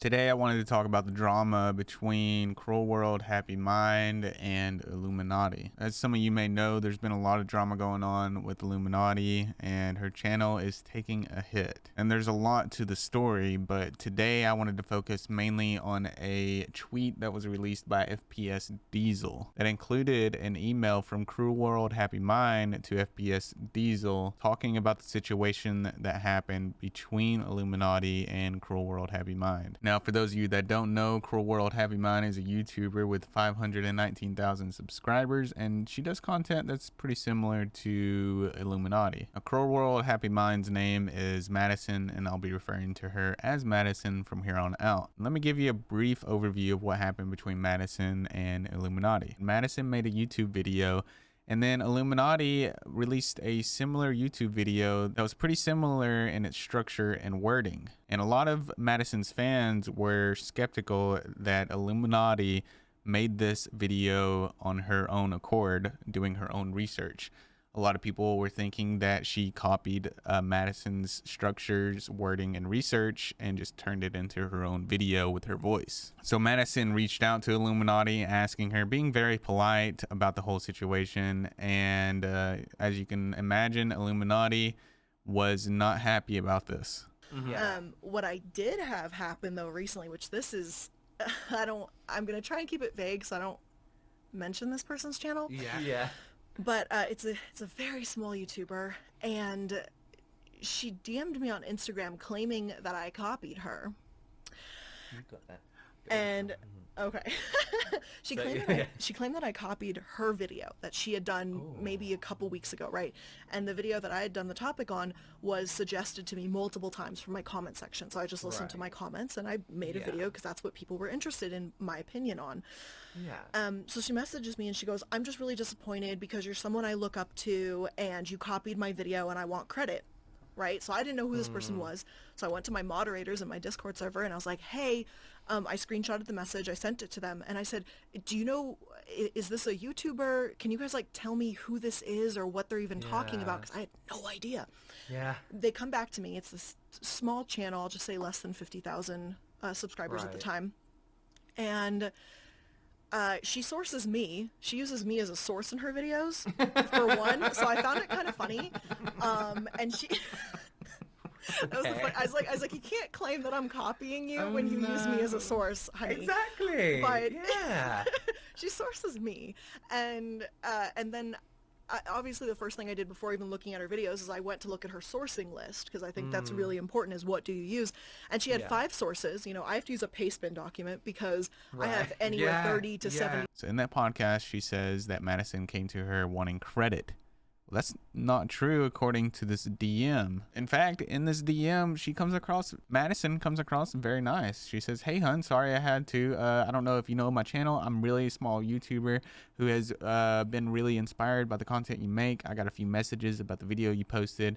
Today, I wanted to talk about the drama between Cruel World, Happy Mind, and Illuminati. As some of you may know, there's been a lot of drama going on with Illuminati, and her channel is taking a hit. And there's a lot to the story, but today I wanted to focus mainly on a tweet that was released by FPS Diesel that included an email from Cruel World, Happy Mind to FPS Diesel talking about the situation that happened between Illuminati and Cruel World, Happy Mind. Now, for those of you that don't know, Cruel World Happy Mind is a YouTuber with 519,000 subscribers, and she does content that's pretty similar to Illuminati. Now, Cruel World Happy Mind's name is Madison, and I'll be referring to her as Madison from here on out. Let me give you a brief overview of what happened between Madison and Illuminati. Madison made a YouTube video, and then Illuminati released a similar YouTube video that was pretty similar in its structure and wording. And a lot of Madison's fans were skeptical that Illuminati made this video on her own accord, doing her own research. A lot of people were thinking that she copied Madison's structures, wording, and research and just turned it into her own video with her voice. So Madison reached out to Illuminati, asking her, being very polite about the whole situation. And as you can imagine, Illuminati was not happy about this. What I did have happen though recently, which this is, I'm going to try and keep it vague so I don't mention this person's channel. Yeah. But it's a very small YouTuber, and she DM'd me on Instagram claiming that I copied her. You got that. And okay, she claimed that I copied her video that she had done maybe a couple weeks ago, right? And the video that I had done the topic on was suggested to me multiple times from my comment section. So I just listened to my comments and I made a video because that's what people were interested in my opinion on. So she messages me and she goes, "I'm just really disappointed because you're someone I look up to and you copied my video and I want credit." Right? So I didn't know who this person was. So I went to my moderators in my Discord server and I was like, "Hey," I screenshotted the message, I sent it to them, and I said, "Do you know, is this a YouTuber? Can you guys like tell me who this is or what they're even talking about?" Because I had no idea. They come back to me. It's this small channel, I'll just say less than 50,000 subscribers at the time. And she sources me. She uses me as a source in her videos, for one. So I found it kind of funny. And she... I was like, you can't claim that I'm copying you when you use me as a source, honey. Exactly. But she sources me, and then obviously the first thing I did before even looking at her videos is I went to look at her sourcing list because I think that's really important. Is what do you use? And she had 5 sources. You know, I have to use a pastebin document because I have anywhere 30 to 70. So in that podcast, she says that Madison came to her wanting credit. Well, that's not true according to this DM. In fact, in this DM, Madison comes across very nice. She says, "Hey, hun, sorry I had to. I don't know if you know my channel. I'm really a small YouTuber who has been really inspired by the content you make. I got a few messages about the video you posted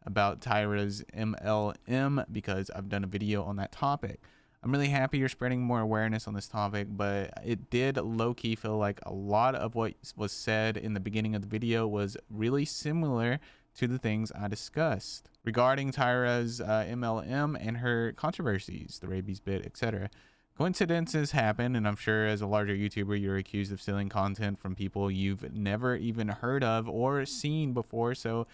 about Tyra's MLM because I've done a video on that topic. I'm really happy you're spreading more awareness on this topic, but it did low-key feel like a lot of what was said in the beginning of the video was really similar to the things I discussed regarding Tyra's MLM and her controversies, the rabies bit, etc. Coincidences happen, and I'm sure as a larger YouTuber, you're accused of stealing content from people you've never even heard of or seen before, so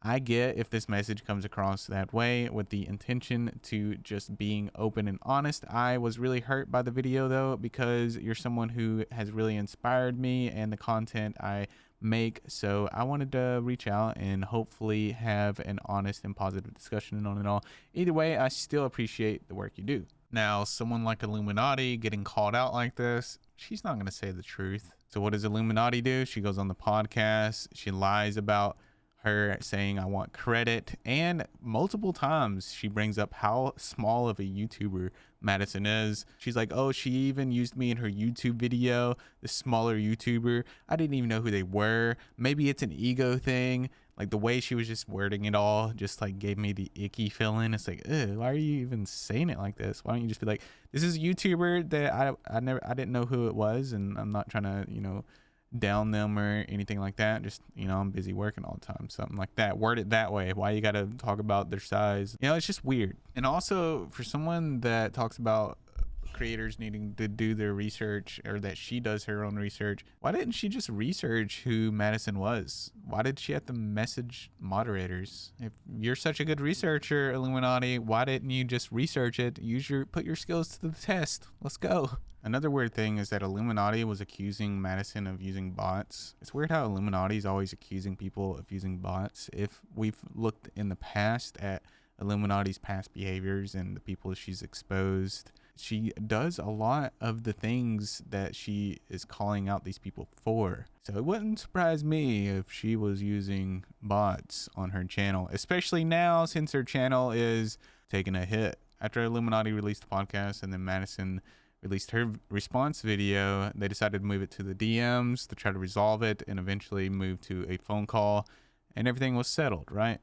I get if this message comes across that way with the intention to just being open and honest. I was really hurt by the video though, because you're someone who has really inspired me and the content I make. So I wanted to reach out and hopefully have an honest and positive discussion on it all. Either way, I still appreciate the work you do." Now, someone like Illuminati getting called out like this, she's not going to say the truth. So what does Illuminati do? She goes on the podcast. She lies about her saying I want credit, and multiple times she brings up how small of a YouTuber Madison is. She's like, "Oh, she even used me in her YouTube video, the smaller YouTuber. I didn't even know who they were. Maybe it's an ego thing." Like the way she was just wording it all just like gave me the icky feeling. It's like, why are you even saying it like this? Why don't you just be like, this is a YouTuber that I didn't know who it was, and I'm not trying to, down them or anything like that. Just, I'm busy working all the time, something like that. Word it that way. Why you got to talk about their size? It's just weird. And also, for someone that talks about creators needing to do their research, or that she does her own research, why didn't she just research who Madison was? Why did she have to message moderators? If you're such a good researcher, Illuminati, why didn't you just research it? Put your skills to the test. Let's go. Another weird thing is that Illuminati was accusing Madison of using bots. It's weird how Illuminati is always accusing people of using bots. If we've looked in the past at Illuminati's past behaviors and the people she's exposed, she does a lot of the things that she is calling out these people for. So it wouldn't surprise me if she was using bots on her channel, especially now since her channel is taking a hit. After Illuminati released the podcast and then Madison released her response video, they decided to move it to the DMs to try to resolve it and eventually move to a phone call, and everything was settled, right?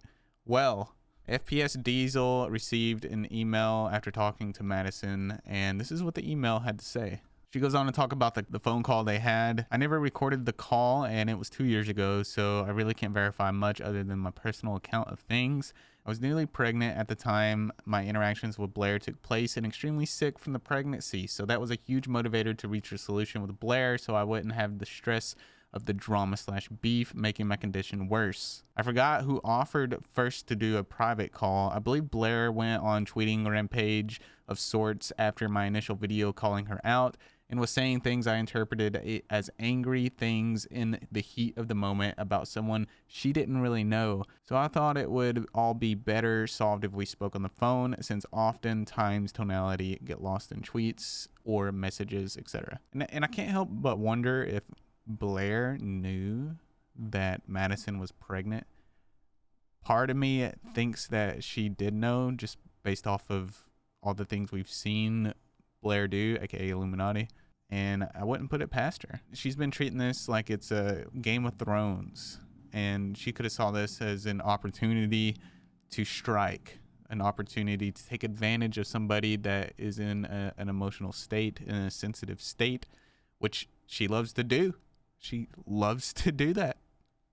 Well, FPS Diesel received an email after talking to Madison, and this is what the email had to say. She goes on to talk about the phone call they had. I never recorded the call, and it was 2 years ago, so I really can't verify much other than my personal account of things. I was newly pregnant at the time my interactions with Blair took place and extremely sick from the pregnancy, so that was a huge motivator to reach a solution with Blair so I wouldn't have the stress of the drama/beef making my condition worse. I forgot who offered first to do a private call. I believe Blair went on tweeting rampage of sorts after my initial video calling her out and was saying things I interpreted as angry things in the heat of the moment about someone she didn't really know. So I thought it would all be better solved if we spoke on the phone, since oftentimes tonality get lost in tweets or messages, etc. And I can't help but wonder if Blair knew that Madison was pregnant. Part of me thinks that she did know, just based off of all the things we've seen Blair do, aka Illuminati, and I wouldn't put it past her. She's been treating this like it's a Game of Thrones, and she could have saw this as an opportunity to strike, an opportunity to take advantage of somebody that is in an emotional state, in a sensitive state, which she loves to do. She loves to do that.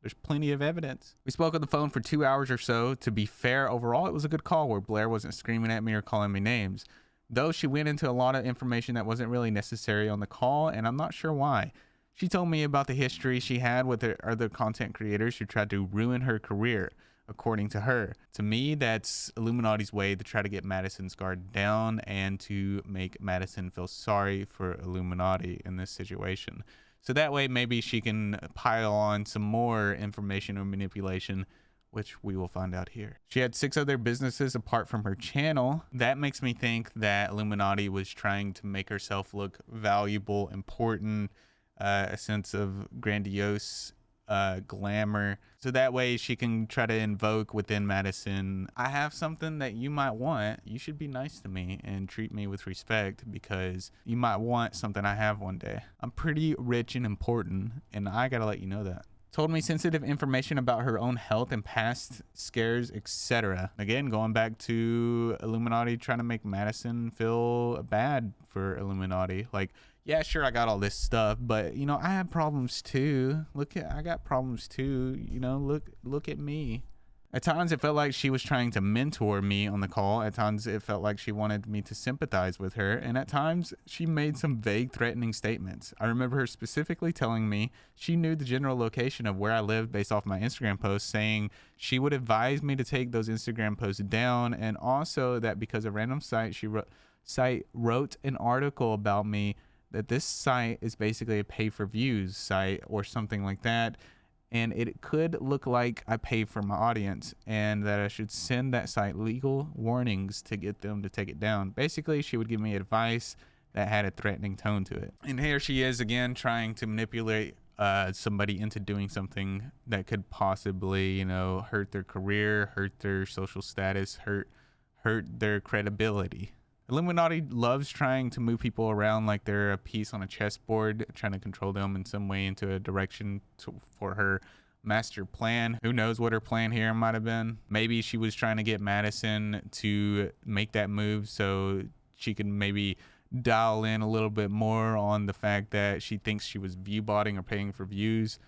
There's plenty of evidence. We spoke on the phone for 2 hours or so. To be fair, overall, it was a good call where Blair wasn't screaming at me or calling me names, though she went into a lot of information that wasn't really necessary on the call, and I'm not sure why. She told me about the history she had with her other content creators who tried to ruin her career, according to her. To me, that's Illuminati's way to try to get Madison's guard down and to make Madison feel sorry for Illuminati in this situation. So that way, maybe she can pile on some more information or manipulation, which we will find out here. She had 6 other businesses apart from her channel. That makes me think that Illuminati was trying to make herself look valuable, important, a sense of grandiose glamour. So that way she can try to invoke within Madison, I have something that you might want. You should be nice to me and treat me with respect because you might want something I have one day. I'm pretty rich and important, and I gotta let you know that. Told me sensitive information about her own health and past scares, etc. Again, going back to Illuminati trying to make Madison feel bad for Illuminati. Like, yeah, sure, I got all this stuff, but I have problems too. I got problems too. Look at me. At times, it felt like she was trying to mentor me on the call. At times, it felt like she wanted me to sympathize with her. And at times, she made some vague, threatening statements. I remember her specifically telling me she knew the general location of where I lived based off my Instagram posts, saying she would advise me to take those Instagram posts down, and also that because a random site wrote an article about me, that this site is basically a pay-for-views site or something like that, and it could look like I pay for my audience, and that I should send that site legal warnings to get them to take it down. Basically, she would give me advice that had a threatening tone to it. And here she is again trying to manipulate somebody into doing something that could possibly, hurt their career, hurt their social status, hurt their credibility. Illuminati loves trying to move people around like they're a piece on a chessboard, trying to control them in some way into a direction for her master plan. Who knows what her plan here might have been? Maybe she was trying to get Madison to make that move so she could maybe dial in a little bit more on the fact that she thinks she was view botting or paying for views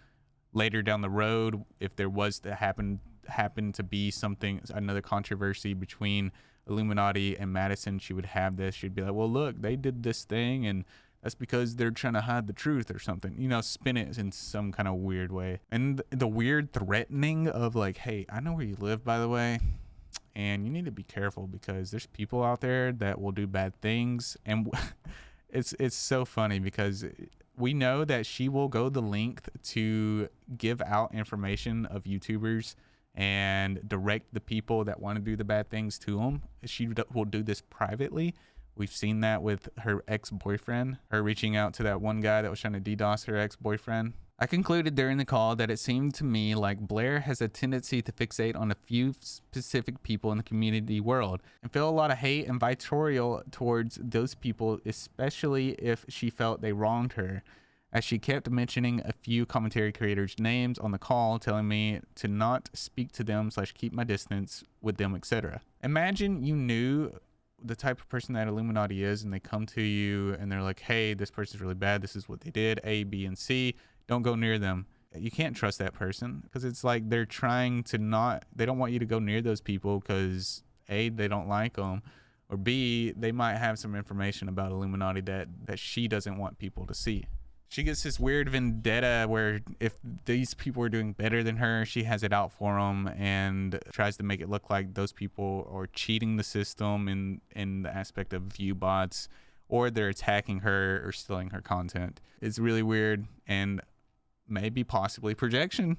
later down the road. If there was to happen to be something, another controversy between Illuminati and Madison, she would have this. She'd be like, well, look, they did this thing and that's because they're trying to hide the truth or something, you know, spin it in some kind of weird way. And the weird threatening of like, hey, I know where you live, by the way, and you need to be careful because there's people out there that will do bad things. And it's so funny because we know that she will go the length to give out information of YouTubers and direct the people that want to do the bad things to them. She will do this privately. We've seen that with her ex-boyfriend, her reaching out to that one guy that was trying to DDoS her ex-boyfriend. I concluded during the call that it seemed to me like Blair has a tendency to fixate on a few specific people in the community world and feel a lot of hate and vitriol towards those people, especially if she felt they wronged her, as she kept mentioning a few commentary creators' names on the call, telling me to not speak to them / keep my distance with them, etc. Imagine you knew the type of person that Illuminati is and they come to you and they're like, hey, this person's really bad, this is what they did, A, B, and C, don't go near them. You can't trust that person because it's like they're trying to they don't want you to go near those people because A, they don't like them, or B, they might have some information about Illuminati that she doesn't want people to see. She gets this weird vendetta where if these people are doing better than her, she has it out for them and tries to make it look like those people are cheating the system in the aspect of view bots, or they're attacking her or stealing her content. It's really weird and maybe possibly projection.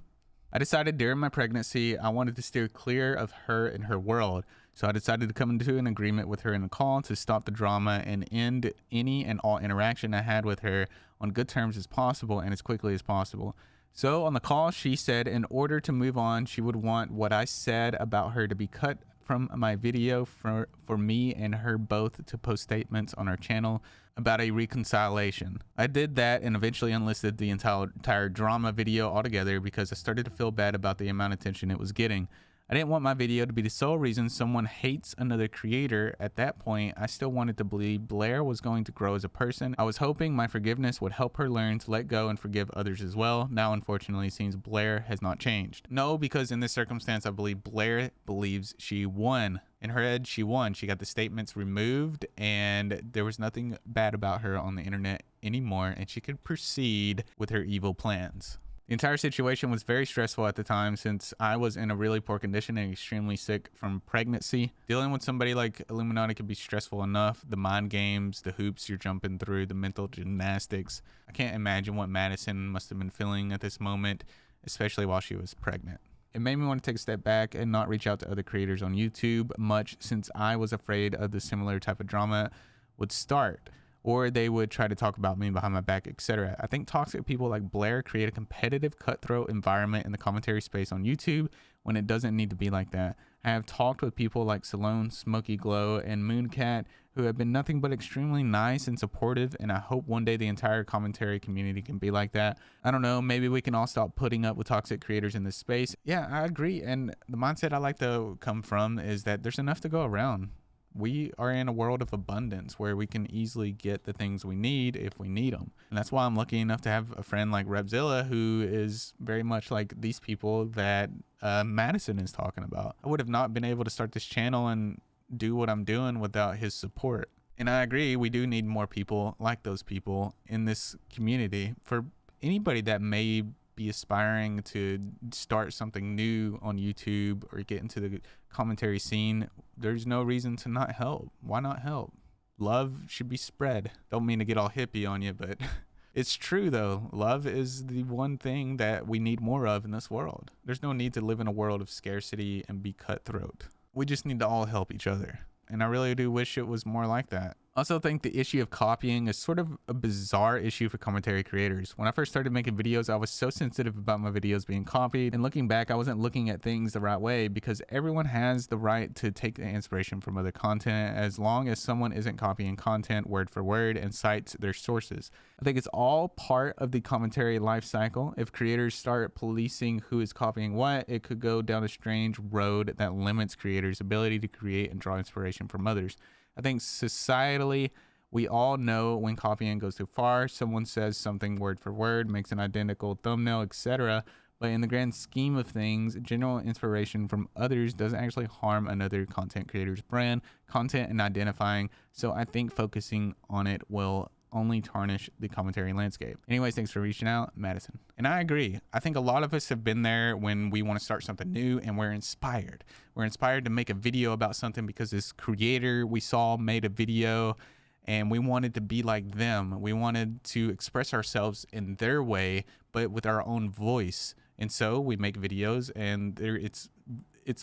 I decided during my pregnancy I wanted to steer clear of her and her world. So I decided to come into an agreement with her in a call to stop the drama and end any and all interaction I had with her on good terms as possible and as quickly as possible. So on the call, she said in order to move on, she would want what I said about her to be cut from my video for me and her both to post statements on our channel about a reconciliation. I did that and eventually unlisted the entire drama video altogether because I started to feel bad about the amount of attention it was getting. I didn't want my video to be the sole reason someone hates another creator. At that point, I still wanted to believe Blair was going to grow as a person. I was hoping my forgiveness would help her learn to let go and forgive others as well. Now, unfortunately, it seems Blair has not changed. No, because in this circumstance, I believe Blair believes she won. In her head, she won. She got the statements removed and there was nothing bad about her on the internet anymore, and she could proceed with her evil plans. The entire situation was very stressful at the time since I was in a really poor condition and extremely sick from pregnancy. Dealing with somebody like Illuminati could be stressful enough. The mind games, the hoops you're jumping through, the mental gymnastics. I can't imagine what Madison must have been feeling at this moment, especially while she was pregnant. It made me want to take a step back and not reach out to other creators on YouTube much since I was afraid of the similar type of drama would start, or they would try to talk about me behind my back, etc. I think toxic people like Blair create a competitive, cutthroat environment in the commentary space on YouTube when it doesn't need to be like that. I have talked with people like Salone, Smoky Glow, and Mooncat who have been nothing but extremely nice and supportive, and I hope one day the entire commentary community can be like that. I don't know, maybe we can all stop putting up with toxic creators in this space. Yeah, I agree, and the mindset I like to come from is that there's enough to go around. We are in a world of abundance where we can easily get the things we need if we need them. And that's why I'm lucky enough to have a friend like Repzilla who is very much like these people that Madison is talking about. I would have not been able to start this channel and do what I'm doing without his support. And I agree, we do need more people like those people in this community. For anybody that may be aspiring to start something new on YouTube or get into the commentary scene, there's no reason to not help. Why not help? Love should be spread. Don't mean to get all hippie on you, but it's true though. Love is the one thing that we need more of in this world. There's no need to live in a world of scarcity and be cutthroat. We just need to all help each other. And I really do wish it was more like that. I also think the issue of copying is sort of a bizarre issue for commentary creators. When I first started making videos, I was so sensitive about my videos being copied. And looking back, I wasn't looking at things the right way because everyone has the right to take the inspiration from other content as long as someone isn't copying content word for word and cites their sources. I think it's all part of the commentary life cycle. If creators start policing who is copying what, it could go down a strange road that limits creators' ability to create and draw inspiration from others. I think societally, We all know when copying goes too far. Someone says something word for word, makes an identical thumbnail, etc. But in the grand scheme of things, general inspiration from others doesn't actually harm another content creator's brand, content, and identifying. So I think focusing on it will only tarnish the commentary landscape. Anyways, thanks for reaching out, Madison. And I agree. I think a lot of us have been there when we want to start something new and we're inspired. We're inspired to make a video about something because this creator we saw made a video and we wanted to be like them. We wanted to express ourselves in their way, but with our own voice. And so we make videos and it's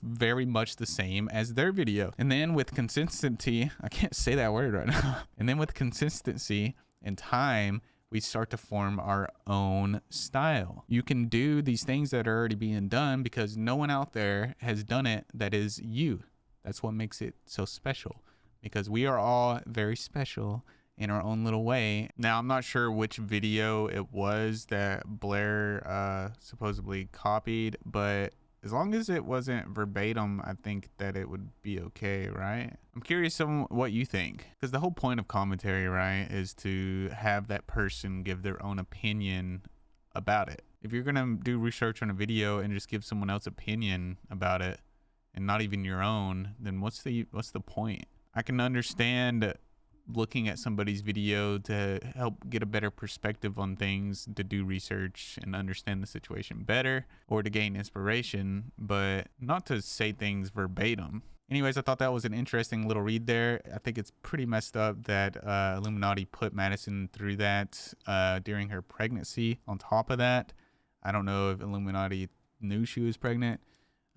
very much the same as their video. And then with consistency, I can't say that word right now. And then with consistency and time, we start to form our own style. You can do these things that are already being done because no one out there has done it that is you. That's what makes it so special, because we are all very special in our own little way. Now, I'm not sure which video it was that Blair supposedly copied, but as long as it wasn't verbatim, I think that it would be okay, right? I'm curious on what you think, because the whole point of commentary, right, is to have that person give their own opinion about it. If you're gonna do research on a video and just give someone else's opinion about it and not even your own, then what's the point? I can understand looking at somebody's video to help get a better perspective on things, to do research and understand the situation better, or to gain inspiration, but not to say things verbatim. Anyways, I thought that was an interesting little read there. I think it's pretty messed up that Illuminati put Madison through that during her pregnancy. On top of that, I don't know if Illuminati knew she was pregnant.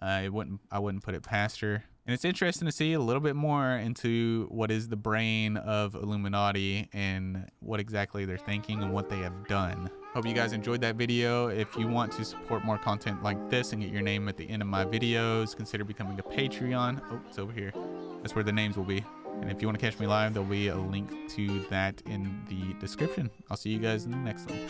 I wouldn't put it past her. And it's interesting to see a little bit more into what is the brain of Illuminati and what exactly they're thinking and what they have done. Hope you guys enjoyed that video. If you want to support more content like this and get your name at the end of my videos, consider becoming a Patreon. Oh, it's over here. That's where the names will be. And if you want to catch me live, there'll be a link to that in the description. I'll see you guys in the next one.